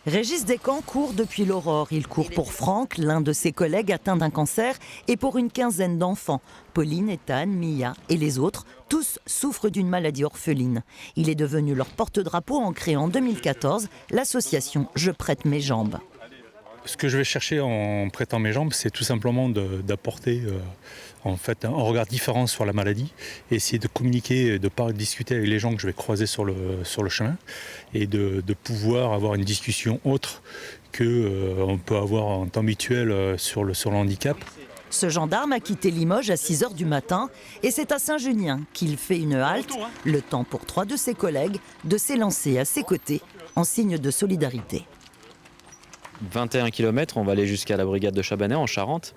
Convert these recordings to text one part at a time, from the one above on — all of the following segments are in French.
Régis Descamps court depuis l'aurore. Il court pour Franck, l'un de ses collègues atteint d'un cancer, et pour une quinzaine d'enfants. Pauline, Ethan, Mia et les autres, tous souffrent d'une maladie orpheline. Il est devenu leur porte-drapeau en créant en 2014 l'association Je prête mes jambes. Ce que je vais chercher en prêtant mes jambes, c'est tout simplement d'apporter un regard différent sur la maladie, et essayer de communiquer, de discuter avec les gens que je vais croiser sur le chemin, et de pouvoir avoir une discussion autre qu'on peut avoir en temps habituel sur le handicap. Ce gendarme a quitté Limoges à 6h du matin et c'est à Saint-Junien qu'il fait une halte, le temps pour 3 de ses collègues de s'élancer à ses côtés en signe de solidarité. 21 km, on va aller jusqu'à la brigade de Chabanais en Charente.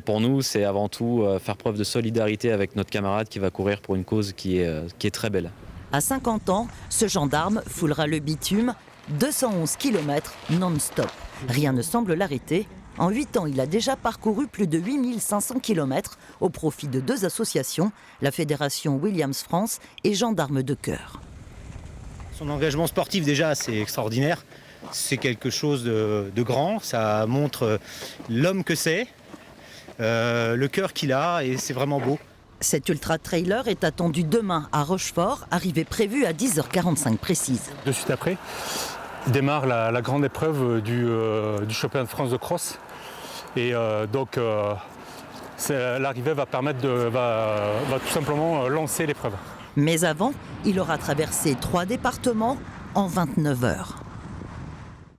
Pour nous, c'est avant tout faire preuve de solidarité avec notre camarade qui va courir pour une cause qui est très belle. À 50 ans, ce gendarme foulera le bitume 211 km non-stop. Rien ne semble l'arrêter. En 8 ans, il a déjà parcouru plus de 8500 km au profit de 2 associations, la Fédération Williams France et Gendarmes de Cœur. Son engagement sportif déjà, c'est extraordinaire. C'est quelque chose de grand, ça montre l'homme que c'est, le cœur qu'il a, et c'est vraiment beau. Cet ultra-trailer est attendu demain à Rochefort, arrivée prévue à 10h45 précise. De suite après, démarre la grande épreuve du championnat de France de cross. Et l'arrivée va tout simplement lancer l'épreuve. Mais avant, il aura traversé 3 départements en 29 heures.